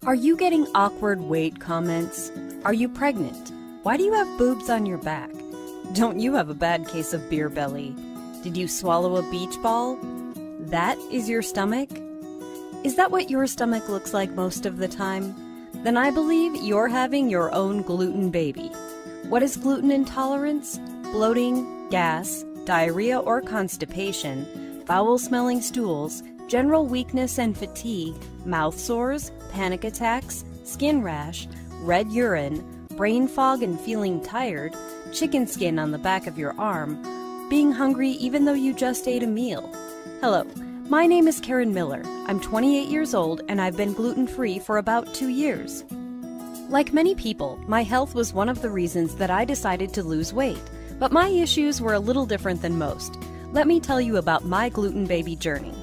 Are you getting awkward weight comments? Are you pregnant? Why do you have boobs on your back? Don't you have a bad case of beer belly? Did you swallow a beach ball? That is your stomach? Is that what your stomach looks like most of the time? Then I believe you're having your own gluten baby. What is gluten intolerance? Bloating, gas, diarrhea or constipation, foul-smelling stools, general weakness and fatigue, mouth sores, panic attacks, skin rash, red urine, brain fog and feeling tired, chicken skin on the back of your arm, being hungry even though you just ate a meal. Hello, my name is Karen Miller. I'm 28 years old and I've been gluten-free for about 2 years. Like many people, my health was one of the reasons that I decided to lose weight, but my issues were a little different than most. Let me tell you about my gluten baby journey.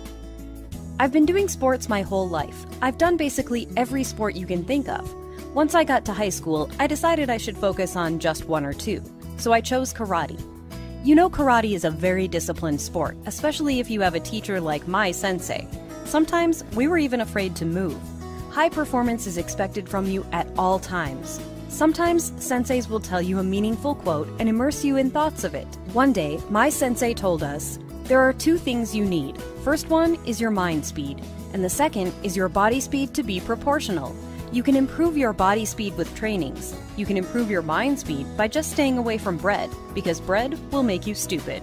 I've been doing sports my whole life. I've done basically every sport you can think of. Once I got to high school, I decided I should focus on just one or two, so I chose karate. You know, karate is a very disciplined sport, especially if you have a teacher like my sensei. Sometimes we were even afraid to move. High performance is expected from you at all times. Sometimes senseis will tell you a meaningful quote and immerse you in thoughts of it. One day, my sensei told us, "There are two things you need. First one is your mind speed, and the second is your body speed to be proportional. You can improve your body speed with trainings. You can improve your mind speed by just staying away from bread, because bread will make you stupid."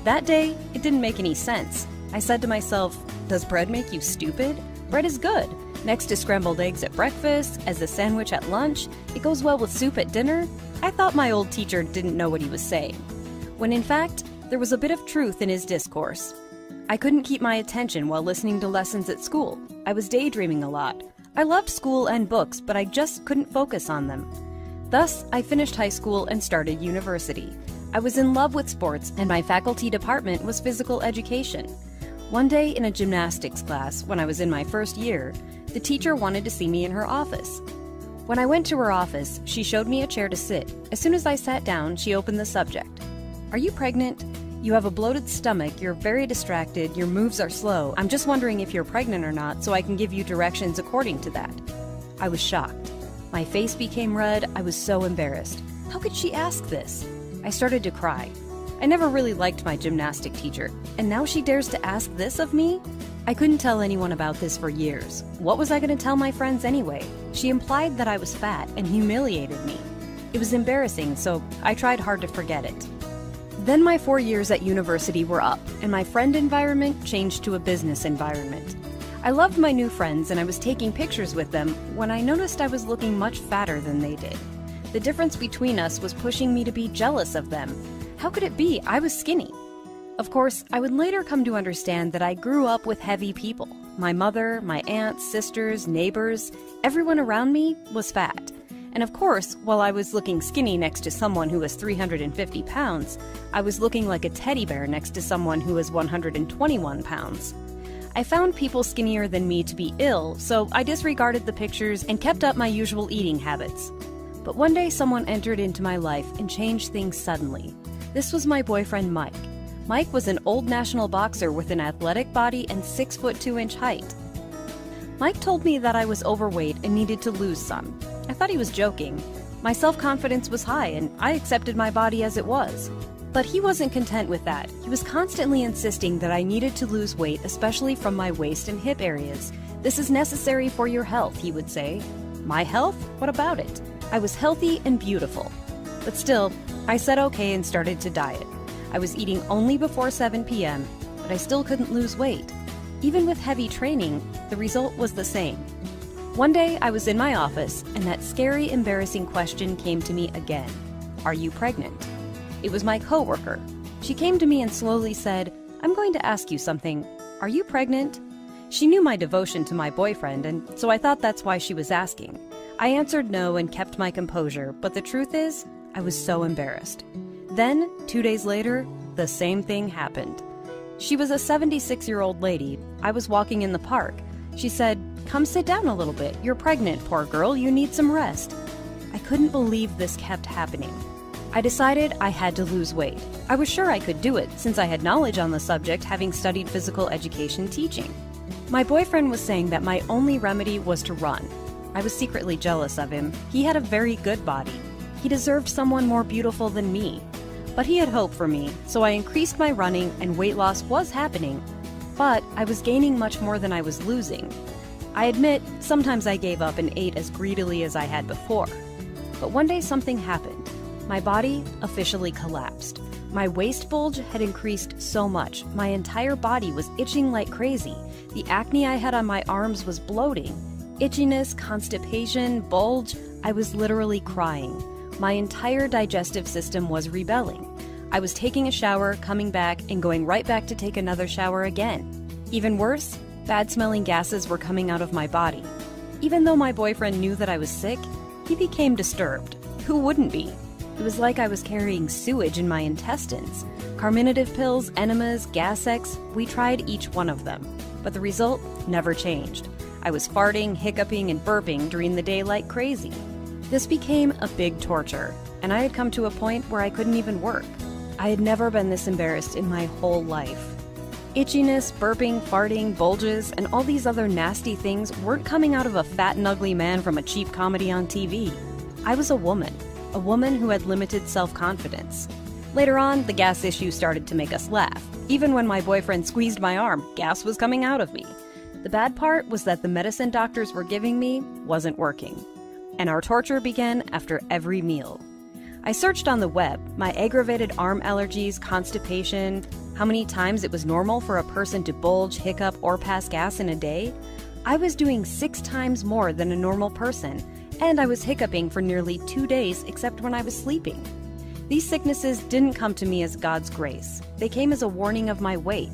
That day, it didn't make any sense. I said to myself, does bread make you stupid? Bread is good. Next to scrambled eggs at breakfast, as a sandwich at lunch, it goes well with soup at dinner. I thought my old teacher didn't know what he was saying, when in fact, there was a bit of truth in his discourse. I couldn't keep my attention while listening to lessons at school. I was daydreaming a lot. I loved school and books, but I just couldn't focus on them. Thus, I finished high school and started university. I was in love with sports, and my faculty department was physical education. One day in a gymnastics class, when I was in my first year, the teacher wanted to see me in her office. When I went to her office, she showed me a chair to sit. As soon as I sat down, she opened the subject. "Are you pregnant? You have a bloated stomach, you're very distracted, your moves are slow. I'm just wondering if you're pregnant or not so I can give you directions according to that." I was shocked. My face became red. I was so embarrassed. How could she ask this? I started to cry. I never really liked my gymnastic teacher, and now she dares to ask this of me? I couldn't tell anyone about this for years. What was I going to tell my friends anyway? She implied that I was fat and humiliated me. It was embarrassing, so I tried hard to forget it. Then my 4 years at university were up, and my friend environment changed to a business environment. I loved my new friends and I was taking pictures with them when I noticed I was looking much fatter than they did. The difference between us was pushing me to be jealous of them. How could it be? I was skinny. Of course, I would later come to understand that I grew up with heavy people. My mother, my aunts, sisters, neighbors, everyone around me was fat. And of course, while I was looking skinny next to someone who was 350 pounds, I was looking like a teddy bear next to someone who was 121 pounds. I found people skinnier than me to be ill, so I disregarded the pictures and kept up my usual eating habits. But one day someone entered into my life and changed things suddenly. This was my boyfriend Mike. Mike was an old national boxer with an athletic body and 6'2" height. Mike told me that I was overweight and needed to lose some. I thought he was joking. My self-confidence was high and I accepted my body as it was. But he wasn't content with that. He was constantly insisting that I needed to lose weight, especially from my waist and hip areas. "This is necessary for your health," he would say. My health? What about it? I was healthy and beautiful. But still, I said okay and started to diet. I was eating only before 7 p.m., but I still couldn't lose weight. Even with heavy training, the result was the same. One day, I was in my office, and that scary, embarrassing question came to me again. "Are you pregnant?" It was my coworker. She came to me and slowly said, "I'm going to ask you something. Are you pregnant?" She knew my devotion to my boyfriend, and so I thought that's why she was asking. I answered no and kept my composure, but the truth is, I was so embarrassed. Then, 2 days later, the same thing happened. She was a 76-year-old lady. I was walking in the park. She said, "Come sit down a little bit. You're pregnant, poor girl. You need some rest." I couldn't believe this kept happening. I decided I had to lose weight. I was sure I could do it since I had knowledge on the subject, having studied physical education teaching. My boyfriend was saying that my only remedy was to run. I was secretly jealous of him. He had a very good body. He deserved someone more beautiful than me. But he had hope for me, so I increased my running and weight loss was happening. But I was gaining much more than I was losing. I admit, sometimes I gave up and ate as greedily as I had before. But one day something happened. My body officially collapsed. My waist bulge had increased so much, my entire body was itching like crazy. The acne I had on my arms was bloating. Itchiness, constipation, bulge, I was literally crying. My entire digestive system was rebelling. I was taking a shower, coming back, and going right back to take another shower again. Even worse, bad-smelling gases were coming out of my body. Even though my boyfriend knew that I was sick, he became disturbed. Who wouldn't be? It was like I was carrying sewage in my intestines. Carminative pills, enemas, Gas-X, we tried each one of them. But the result never changed. I was farting, hiccuping, and burping during the day like crazy. This became a big torture, and I had come to a point where I couldn't even work. I had never been this embarrassed in my whole life. Itchiness, burping, farting, bulges, and all these other nasty things weren't coming out of a fat and ugly man from a cheap comedy on TV. I was a woman who had limited self-confidence. Later on, the gas issue started to make us laugh. Even when my boyfriend squeezed my arm, gas was coming out of me. The bad part was that the medicine doctors were giving me wasn't working. And our torture began after every meal. I searched on the web, my aggravated arm allergies, constipation, how many times it was normal for a person to bulge, hiccup, or pass gas in a day. I was doing 6 times more than a normal person, and I was hiccuping for nearly 2 days except when I was sleeping. These sicknesses didn't come to me as God's grace. They came as a warning of my weight.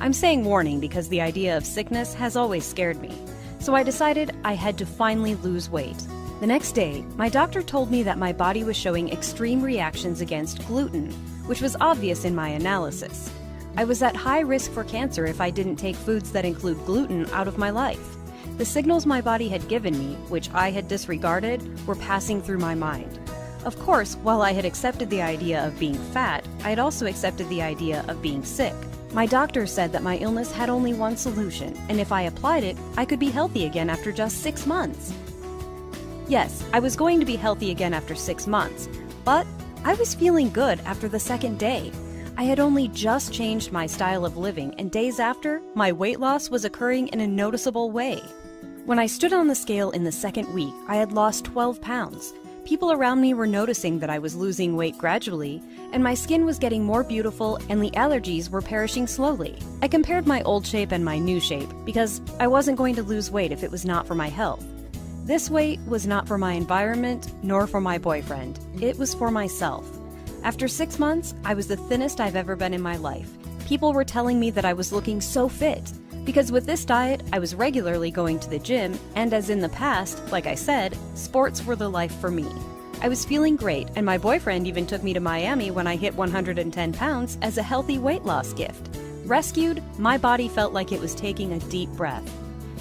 I'm saying warning because the idea of sickness has always scared me. So I decided I had to finally lose weight. The next day, my doctor told me that my body was showing extreme reactions against gluten, which was obvious in my analysis. I was at high risk for cancer if I didn't take foods that include gluten out of my life. The signals my body had given me, which I had disregarded, were passing through my mind. Of course, while I had accepted the idea of being fat, I had also accepted the idea of being sick. My doctor said that my illness had only one solution, and if I applied it, I could be healthy again after just 6 months. Yes, I was going to be healthy again after 6 months, but I was feeling good after the second day. I had only just changed my style of living, and days after, my weight loss was occurring in a noticeable way. When I stood on the scale in the second week, I had lost 12 pounds. People around me were noticing that I was losing weight gradually, and my skin was getting more beautiful and the allergies were perishing slowly. I compared my old shape and my new shape because I wasn't going to lose weight if it was not for my health. This weight was not for my environment nor for my boyfriend. It was for myself. After 6 months, I was the thinnest I've ever been in my life. People were telling me that I was looking so fit. Because with this diet, I was regularly going to the gym, and as in the past, like I said, sports were the life for me. I was feeling great, and my boyfriend even took me to Miami when I hit 110 pounds as a healthy weight loss gift. Rescued, my body felt like it was taking a deep breath.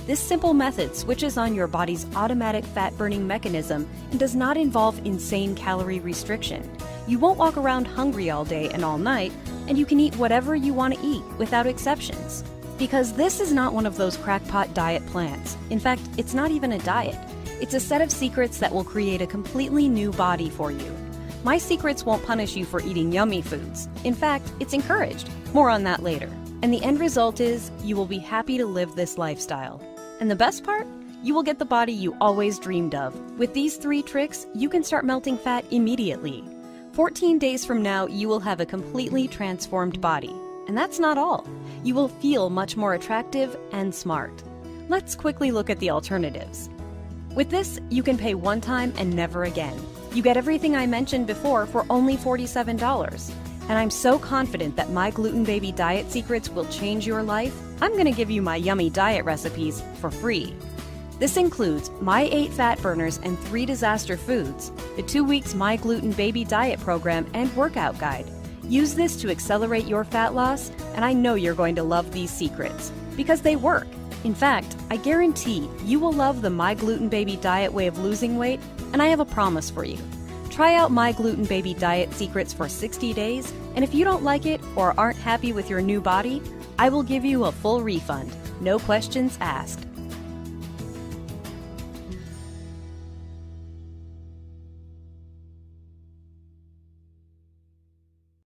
This simple method switches on your body's automatic fat-burning mechanism and does not involve insane calorie restriction. You won't walk around hungry all day and all night, and you can eat whatever you want to eat without exceptions. Because this is not one of those crackpot diet plans. In fact, it's not even a diet. It's a set of secrets that will create a completely new body for you. My secrets won't punish you for eating yummy foods. In fact, it's encouraged. More on that later. And the end result is, you will be happy to live this lifestyle. And the best part? You will get the body you always dreamed of. With these 3 tricks, you can start melting fat immediately. 14 days from now, you will have a completely transformed body. And that's not all. You will feel much more attractive and smart. Let's quickly look at the alternatives. With this, you can pay one time and never again. You get everything I mentioned before for only $47. And I'm so confident that my Gluten Baby diet secrets will change your life, I'm going to give you my yummy diet recipes for free. This includes my 8 fat burners and 3 disaster foods, the 2 weeks My Gluten Baby diet program and workout guide. Use this to accelerate your fat loss, and I know you're going to love these secrets, because they work. In fact, I guarantee you will love the My Gluten Baby diet way of losing weight, and I have a promise for you. Try out My Gluten Baby diet secrets for 60 days, and if you don't like it or aren't happy with your new body, I will give you a full refund, no questions asked.